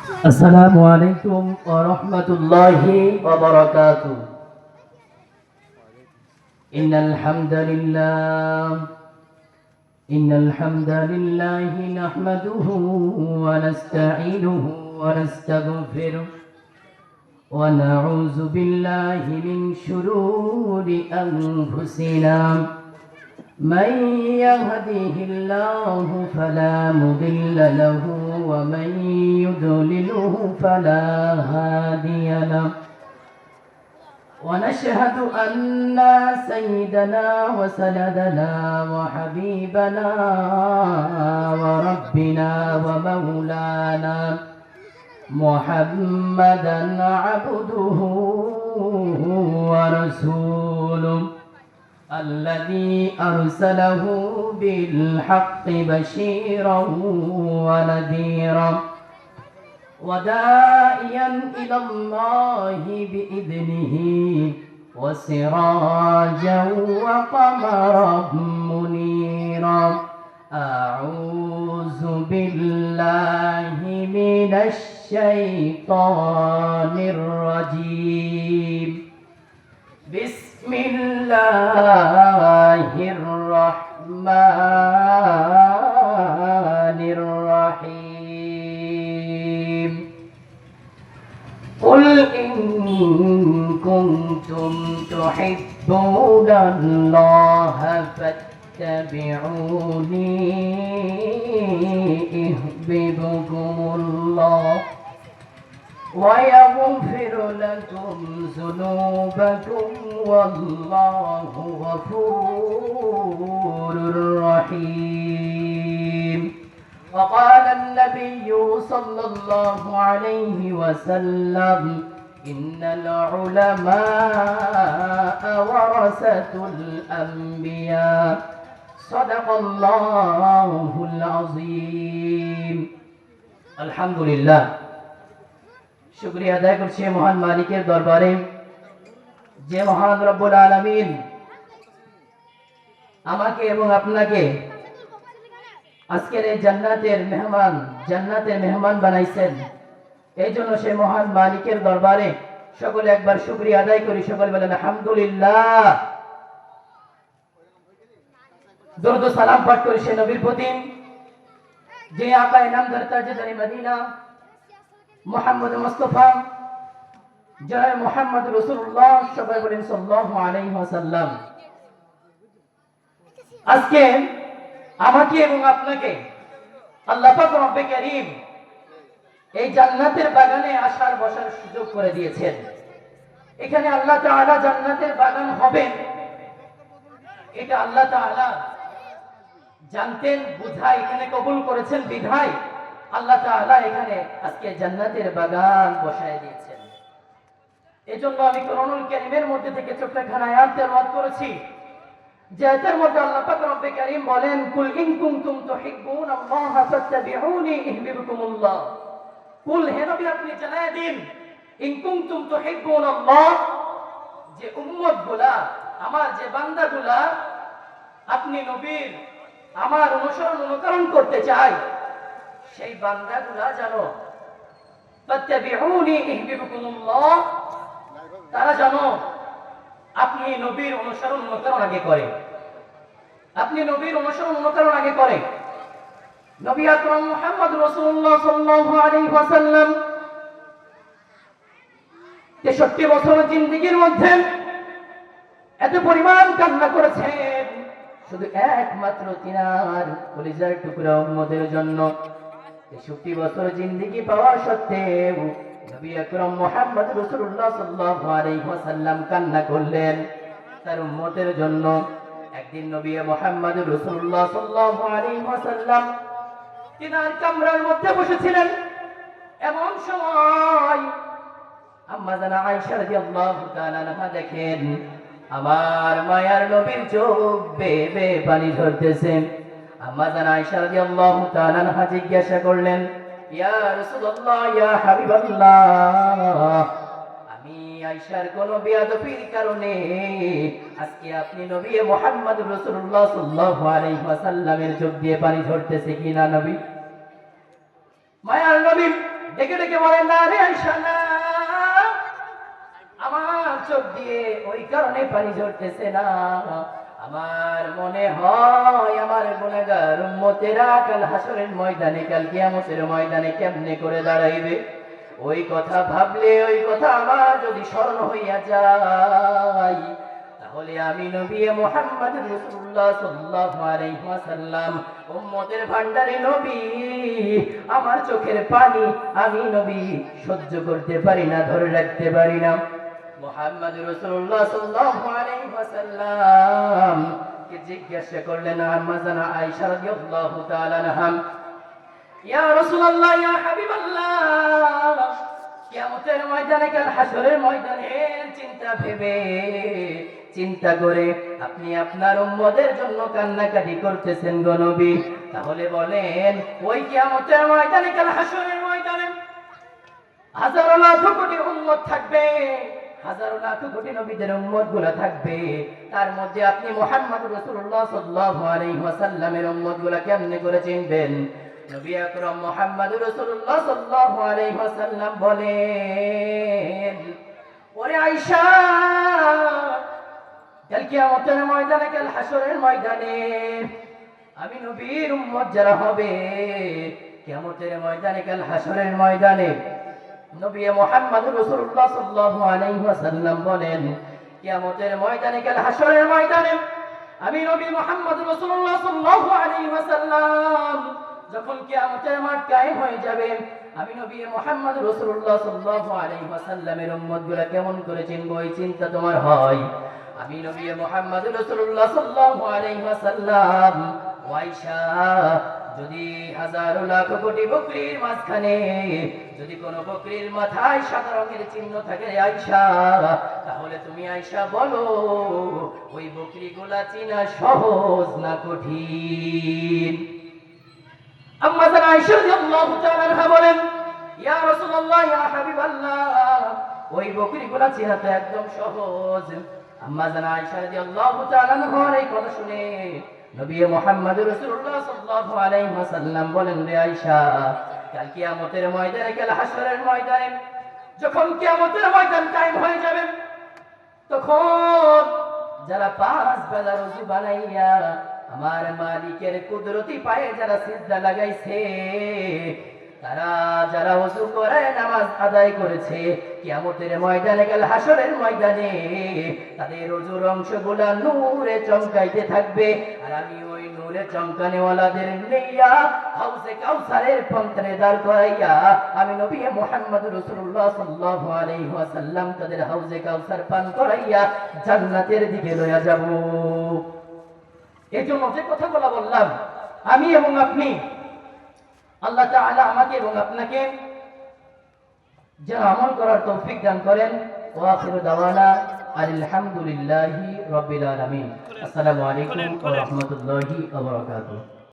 السلام عليكم ورحمة الله وبركاته. إن الحمد لله نحمده ونستعينه ونستغفره ونعوذ بالله من شرور أنفسنا. من يهده الله فلا مضل له ومن يضلله فلا هادي له. ونشهد أن سيدنا وسندنا وحبيبنا وربنا ومولانا محمدا عبده ورسوله الذي أرسله بالحق بشيرا ونذيرا وداعيا إلى الله بإذنه وسراجا وقمرا منيرا. أعوذ بالله من الشيطان الرجيم. بسم الله الرحمن الرحيم. قل إن كنتم تحبون الله فاتبعوني يحببكم الله ويغفر لكم ذنوبكم والله غفور رحيم. وقال النبي صلى الله عليه وسلم إن العلماء ورثة الأنبياء. صدق الله العظيم. الحمد لله. শুকরিয়া আদায় করছি মহান মালিকের দরবারে, যে মহান রব্বুল আলামিন আমাকে এবং আপনাকে আজকের এই জান্নাতের মেহমান বানাইছেন। এই জন্য সেই মহান মালিকের দরবারে সকলে একবার শুকরিয়া আদায় করি। সকলে বলেন আলহামদুলিল্লাহ। দরুদ ও সালাম পাঠ করি সেই নবীর প্রতি, যে আকা ইনামদার তাজদারি মদিনা মুহাম্মদ মুস্তাফা জনাব মুহাম্মদ রাসূলুল্লাহ সবাই বলেন সাল্লাল্লাহু আলাইহি ওয়াসাল্লাম। আজকে আমাকে এবং আপনাকে আল্লাহ পাক রব্বে কারীম এই জান্নাতের বাগানে আসার বসার সুযোগ করে দিয়েছেন। এখানে আল্লাহ তাআলা জান্নাতের বাগান হবে এটা আল্লাহ তাআলা জানতেন, বুঝাই এখানে কবুল করেছেন বিধায় আল্লাহ তাআলা এখানে আজকে জান্নাতের বাগান বসায় দিয়েছেন। এজন্য আমি কোরআনুল কারীমের মধ্যে থেকে ছোট্টখানা আয়াত তেলাওয়াত করেছি, যে আয়াতের মধ্যে আল্লাহ পাক রব্বে কারীম বলেন কুল ইন কুনতুম তুহিব্বুনাল্লাহা ফাত্তাবিউনি ইউহিব্বুকুমুল্লাহ। কুল, হে নবী আপনি জানায় দিন, ইন কুনতুম তুহিব্বুনাল্লাহ, যে উম্মতগুলা, আমার যে বান্দাগুলা আপনি নবীর আমার অনুকরণ করতে চায়, সেই বান্দাগুলা জানো ফাত্তাবিউনি ইউহিব্বুকুমুল্লাহ, তারা জানো আপনি নবীর অনুকরণ আগে করে। আপনি নবীর অনুকরণ আগে করে। নবী আকরাম মুহাম্মদ রাসূলুল্লাহ সাল্লাল্লাহু আলাইহি ওয়াসাল্লাম 63 বছরের জিন্দেগীর মধ্যে এত পরিমাণ কান্না করেছেন শুধু একমাত্র তিনার কলিজার টুকরা উম্মতের জন্য। 63 বছর জিন্দেগি পাওয়া সত্ত্বেও নবী আকরাম মুহাম্মদ রাসূলুল্লাহ সাল্লাল্লাহু আলাইহি ওয়াসাল্লাম কান্না করলেন তার উম্মতের জন্য। একদিন নবী মুহাম্মদ রাসূলুল্লাহ সাল্লাল্লাহু আলাইহি ওয়াসাল্লাম তিনার কামরার মধ্যে বসেছিলেন। এমন সময় আম্মা জানা আয়েশা রাদিয়াল্লাহু তাআলা আনহা দেখেন আমার মায়ার নবীর চোখ বেয়ে বেয়ে পানি ঝরতেছে। আম্মা জানা আয়েশা রাদিয়াল্লাহু তাআলা আনহা জিজ্ঞাসা করলেন, ইয়া রাসূলুল্লাহ, ইয়া হাবিবাল্লাহ, আমি আয়েশার কোন বেয়াদবির কারণে আজকে আপনি নবী মুহাম্মদ রাসূলুল্লাহ সাল্লাল্লাহু আলাইহি ওয়াসাল্লামের চোখ দিয়ে পানি ঝরতেছে কিনা? নবী, মায়ার নবী ডেকে ডেকে বলেন, না রে আয়েশা না, আমার চোখ দিয়ে ওই কারণে পানি ঝরতেছে না, আমার মনে হয় আমার গুনাহগার উম্মতেরা কাল হাসরের ময়দানে, কাল কিয়ামতের ময়দানে কেমনে করে দাঁড়াইবে। ওই কথা ভাবলে, ওই কথা আমার যদি স্মরণ হইয়া যায়, তাহলে আমি নবী মুহাম্মদ রাসূলুল্লাহ সাল্লাল্লাহু আলাইহি ওয়াসাল্লাম, উম্মতের ভান্ডারে নবী, আমার চোখের পানি আমি নবী সহ্য করতে পারি না, ধরে রাখতে পারি না। মুহাম্মদ রাসূলুল্লাহ সাল্লাল্লাহু আলাইহি ওয়াসাল্লাম কে জিজ্ঞাসা করলেন আম্মা জানা আয়েশা রাদিয়াল্লাহু তাআলা আনহা, ইয়া রাসূলুল্লাহ, ইয়া হাবিবাল্লাহ, কিয়ামতের ময়দানে, কাল হাসরের ময়দানে চিন্তা ভেবে, চিন্তা করে আপনি আপনার উম্মতের জন্য কান্নাকাটি করতেছেন গো নবী। তাহলে বলেন, ওই কিয়ামতের ময়দানে, কাল হাসরের ময়দানে হাজারো লাখ কোটি উম্মত থাকবে, হাজারো লাখ কোটি নবীদের উম্মত গুলা থাকবে, তার মধ্যে আপনি মুহাম্মদ রাসূলুল্লাহ সাল্লাল্লাহু আলাইহি ওয়াসাল্লামের উম্মত গুলা কেমনে করে চিনবেন? নবী আকরাম মুহাম্মদ রাসূলুল্লাহ সাল্লাল্লাহু আলাইহি ওয়াসাল্লাম বলেন, ওরে আয়েশা, কাল কিয়ামতের ময়দানে, কাল হাসরের ময়দানে আমি নবীর উম্মত যারা হবে, কিয়ামতের ময়দানে, কাল হাসরের ময়দানে নবী মুহাম্মদ রাসূলুল্লাহ সাল্লাল্লাহু আলাইহি ওয়াসাল্লাম বলেন, কিয়ামতের ময়দানে, কাল হাসরের ময়দানে আমি নবী মুহাম্মদ রাসূলুল্লাহ সাল্লাল্লাহু আলাইহি ওয়াসাল্লাম যখন কিয়ামতের মাঠ কায়েম হয়ে যাবে, আমি নবী মুহাম্মদ রাসূলুল্লাহ সাল্লাল্লাহু আলাইহি ওয়াসাল্লামের উম্মতগুলো কেমন করে চিনব, এই চিন্তা তোমার হয়। আমি নবী মুহাম্মদ রাসূলুল্লাহ সাল্লাল্লাহু আলাইহি ওয়াসাল্লাম, আয়েশা, যদি হাজারো লাখ কোটি বকরির মাঝখানে যদি কোনো বকরির মাথায় সাদা রঙের চিহ্ন থাকে আয়েশা, তাহলে তুমি আয়েশা বলো, ওই বকরিগুলা চিনা সহজ না কঠিন? আম্মা জানা আয়েশা রাদিয়াল্লাহু তাআলা আনহা বলেন, ইয়া রাসূলুল্লাহ, ইয়া হাবিবাল্লাহ, ওই বকরিগুলা চিনা তো একদম সহজ। আম্মা জানা আয়েশা রাদিয়াল্লাহু তাআলা আনহার এই কথা শুনে নবী মুহাম্মদ রাসূলুল্লাহ সাল্লাল্লাহু আলাইহি ওয়াসাল্লাম বলেন, রে আয়েশা, কাল কিয়ামতের ময়দানে, কাল হাসরের ময়দানে যখন কিয়ামতের ময়দান কায়েম হয়ে যাবে, তখন যারা 5 বেলা ওযু বানাইয়া আমার মালিকের কুদরতি পায়ে যারা সিজদা লাগাইছে, তারা যারা ওযু করে নামাজ আদায় করেছে, কিয়ামতের ময়দানে, কাল হাসরের ময়দানে তাদের ওযুর অংশগুলা নূরে চমকাইতে থাকবে। আর আমি ওই নূরে চমকানেওয়ালাদের নিয়া হাউজে কাউসারের পন্থরে দাঁড় করাইয়া আমি নবী মুহাম্মদ রাসূলুল্লাহ সাল্লাল্লাহু আলাইহি ওয়াসাল্লাম তাদের হাউজে কাউসার পান করাইয়া জান্নাতের দিকে লইয়া যাব। এই জন্য যে কথাগুলো বললাম, আমি এবং আপনি, আল্লাহ তাআলা আমাকে এবং আপনাকে যেন আমল করার তৌফিক দান করেন। ওয়া আখিরু দাওয়ানা আলহামদুলিল্লাহি রাব্বিল আলামিন। আসসালামু আলাইকুম ওয়া রাহমাতুল্লাহি ওয়া বারাকাতুহু।